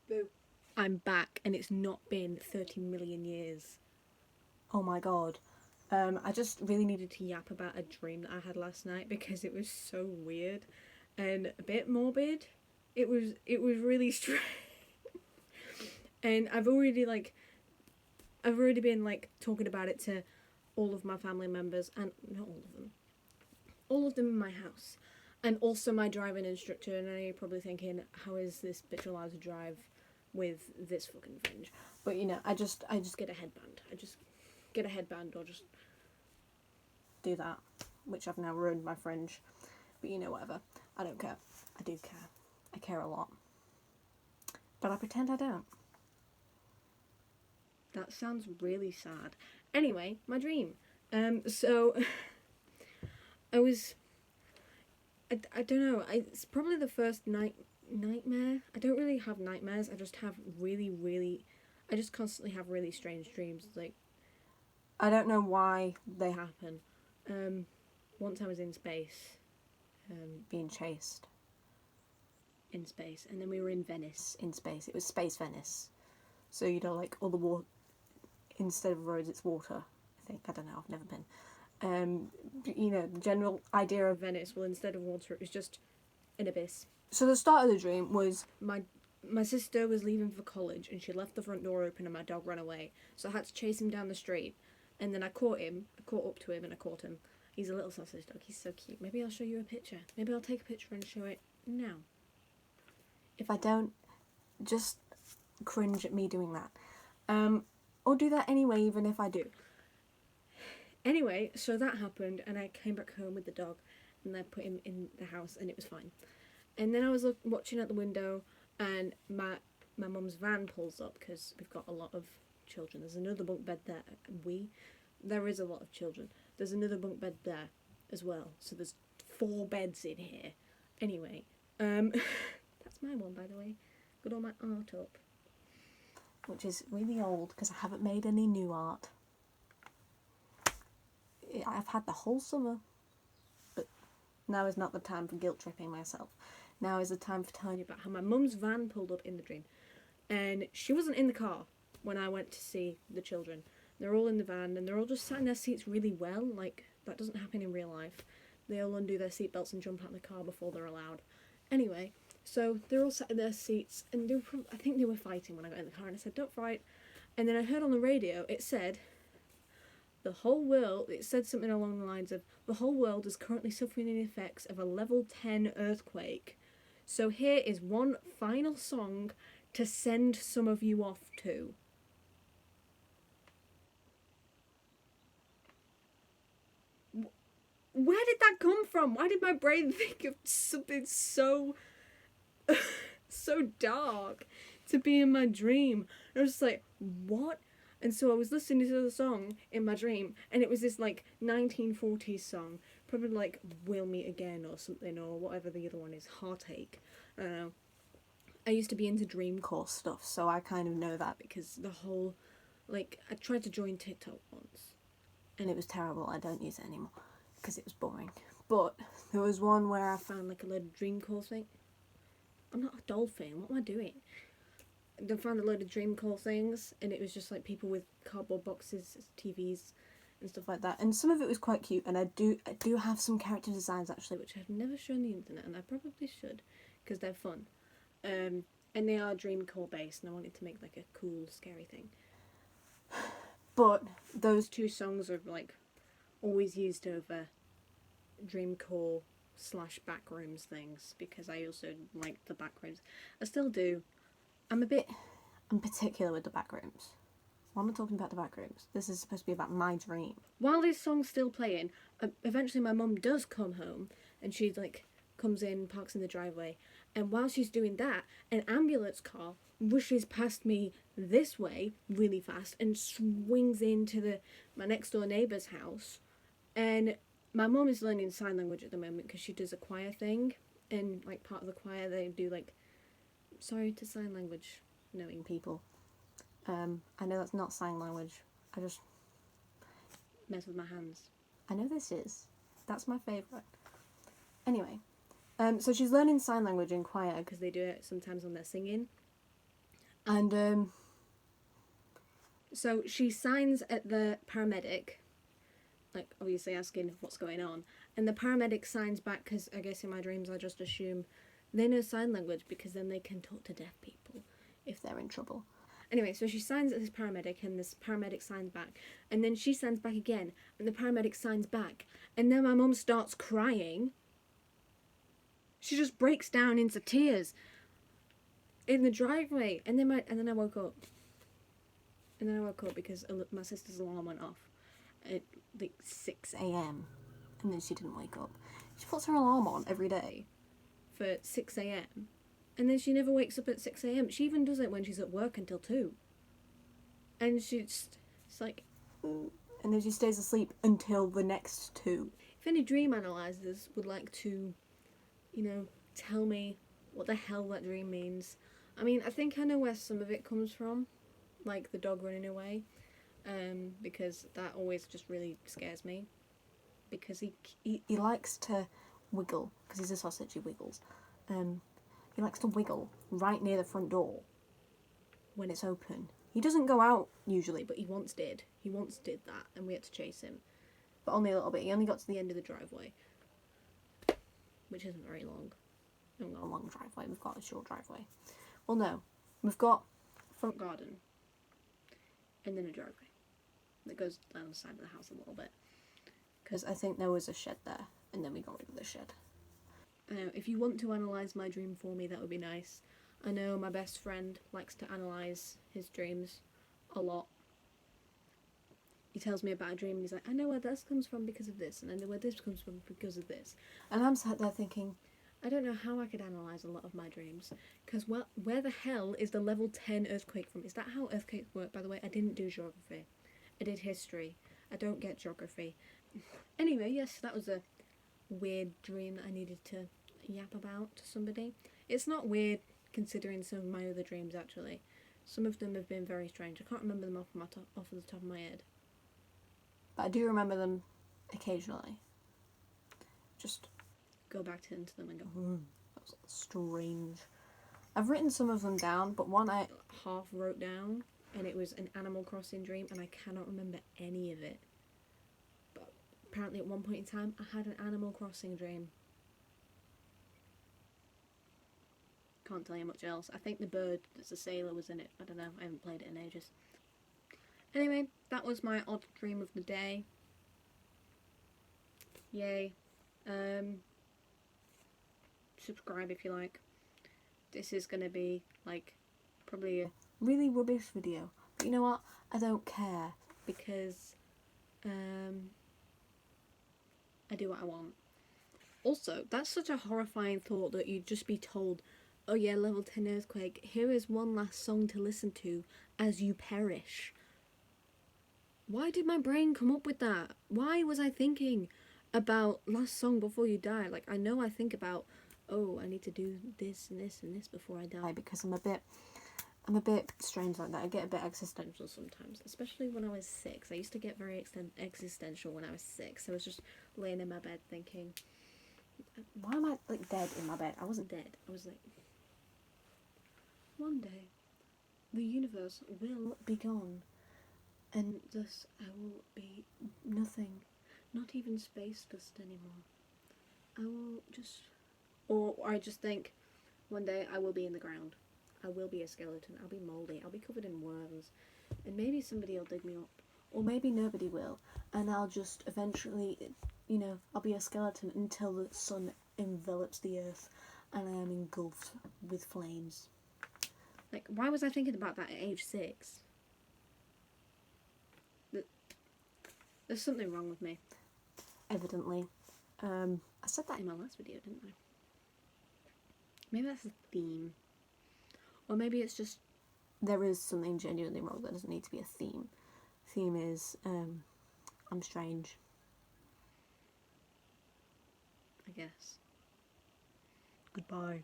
Boo. I'm back, and it's not been 30 million years. Oh my god. I just really needed to yap about a dream that I had last night because it was so weird and a bit morbid. It was really strange. And I've already been like talking about it to all of my family members, and not all of them in my house, and also my driving instructor. And I know you're probably thinking, how is this bitch allowed to drive with this fucking fringe? But you know, I just get a headband. I just get a headband or just do that, which I've now ruined my fringe. But you know, whatever. I don't care. I do care. I care a lot. But I pretend I don't. That sounds really sad. Anyway, my dream. So I was. I don't know. It's probably the first nightmare. I don't really have nightmares. I just have really. I just constantly have really strange dreams. Like, I don't know why they happen. Once I was in space, being chased in space, and then we were in Venice in space. It was Space Venice. So, you know, like all the water, instead of roads, it's water. I think. I don't know. I've never been. You know, the general idea of Venice, well, instead of water, it was just an abyss. So the start of the dream was my sister was leaving for college, and she left the front door open, and my dog ran away. So I had to chase him down the street, and then I caught up to him, and I caught him. He's a little sausage dog. He's so cute. Maybe I'll show you a picture. Maybe I'll take a picture and show it now. If I don't, just cringe at me doing that. Or do that anyway, even if I do. Anyway, so that happened, and I came back home with the dog, and I put him in the house, and it was fine. And then I was watching out the window, and my mum's van pulls up, because we've got a lot of children. There's another bunk bed there. There is a lot of children. There's another bunk bed there as well. So there's 4 beds in here. Anyway, that's my one, by the way. Got all my art up. Which is really old, because I haven't made any new art. I've had the whole summer. But now is not the time for guilt tripping myself. Now is the time for telling you about how my mum's van pulled up in the dream. And she wasn't in the car when I went to see the children. They're all in the van, and they're all just sat in their seats really well. Like, that doesn't happen in real life. They all undo their seatbelts and jump out of the car before they're allowed. Anyway, so they're all sat in their seats, and I think they were fighting when I got in the car, and I said, don't fight. And then I heard on the radio, it said something along the lines of, the whole world is currently suffering the effects of a level 10 earthquake. So here is one final song to send some of you off to. Where did that come from? Why did my brain think of something so dark to be in my dream? And I was just like, what? And so I was listening to the song in my dream, and it was this like 1940s song, probably like We'll Meet Again or something, or whatever the other one is, Heartache. I don't know. I used to be into dreamcore stuff, so I kind of know that, because the whole, like, I tried to join TikTok once, and it was terrible. I don't use it anymore, because it was boring. But there was one where I found like a load of dreamcore thing. I'm not a dolphin, what am I doing? I found a load of dreamcore things, and it was just like people with cardboard boxes, TVs, and stuff like that. And some of it was quite cute, and I do have some character designs actually, which I've never shown the internet, and I probably should, because they're fun. And they are dreamcore based, and I wanted to make like a cool, scary thing. But those 2 songs are like always used over dreamcore / backrooms things, because I also like the backrooms. I still do. I'm particular with the backrooms. Why am I talking about the backrooms? This is supposed to be about my dream. While this song's still playing, eventually my mum does come home, and she like comes in, parks in the driveway, and while she's doing that, an ambulance car rushes past me this way really fast and swings into my next door neighbour's house. And my mum is learning sign language at the moment, because she does a choir thing, and like part of the choir they do like, sorry to sign language knowing people. I know that's not sign language. I just mess with my hands. I know this is. That's my favourite. Anyway, so she's learning sign language in choir, because they do it sometimes when they're singing. And So she signs at the paramedic, like obviously asking what's going on, and the paramedic signs back because I guess in my dreams I just assume they know sign language because then they can talk to deaf people if they're in trouble. Anyway, so she signs at this paramedic and this paramedic signs back, and then she signs back again and the paramedic signs back, and then my mum starts crying. She just breaks down into tears in the driveway, and then I woke up. And then I woke up because my sister's alarm went off at like 6 a.m. and then she didn't wake up. She puts her alarm on every day. for 6 a.m. And then she never wakes up at 6 a.m. She even does it when she's at work until 2. And it's like, And then she stays asleep until the next 2. if any dream analyzers would like to, tell me what the hell that dream means. I mean, I think I know where some of it comes from, like the dog running away, because that always just really scares me. Because He likes to wiggle, because he's a sausage, he wiggles. He likes to wiggle right near the front door when it's open. He doesn't go out usually, but he once did. He once did that, and we had to chase him. but only a little bit. He only got to the end of the driveway. Which isn't very long. We haven't got a long driveway, we've got a short driveway. Well, no, we've got front garden, and then a driveway that goes down the side of the house a little bit. Because I think there was a shed there, and then we got rid of the shed. If you want to analyse my dream for me, that would be nice. I know my best friend likes to analyse his dreams a lot. He tells me about a dream and he's like, I know where this comes from because of this, and I know where this comes from because of this. And I'm sat there thinking, I don't know how I could analyse a lot of my dreams. Because where the hell is the level 10 earthquake from? Is that how earthquakes work, by the way? I didn't do geography. I did history. I don't get geography. Anyway, yes, that was a weird dream that I needed to yap about to somebody. It's not weird considering some of my other dreams, actually. Some of them have been very strange. I can't remember them off of the top of my head. But I do remember them occasionally. Just go back into them and go, that was strange. I've written some of them down, but one I half wrote down, and it was an Animal Crossing dream, and I cannot remember any of it. But apparently at one point in time, I had an Animal Crossing dream. Can't tell you much else. I think the bird that's a sailor was in it. I don't know, I haven't played it in ages. Anyway, that was my odd dream of the day. Yay. Subscribe if you like. This is going to be, like, probably a really rubbish video. But you know what? I don't care. Because, I do what I want. Also, that's such a horrifying thought that you'd just be told, oh yeah, level 10 earthquake, here is one last song to listen to as you perish. Why did my brain come up with that? Why was I thinking about last song before you die? Like, I know I think about, oh, I need to do this and this and this before I die. Because I'm a bit strange like that. I get a bit existential sometimes, especially when I was 6. I used to get very existential when I was 6. I was just laying in my bed thinking, why am I like dead in my bed? I wasn't dead. I was like, one day the universe will be gone, and thus I will be nothing, not even space dust anymore. I will just, or I just think, one day I will be in the ground. I will be a skeleton. I'll be mouldy. I'll be covered in worms, and maybe somebody will dig me up, or maybe nobody will, and I'll just eventually, I'll be a skeleton until the sun envelops the earth, and I am engulfed with flames. Like, why was I thinking about that at age 6? There's something wrong with me. Evidently. I said that in my last video, didn't I? Maybe that's a theme. Or maybe it's just... There is something genuinely wrong. There doesn't need to be a theme. Theme is, I'm strange. I guess. Goodbye.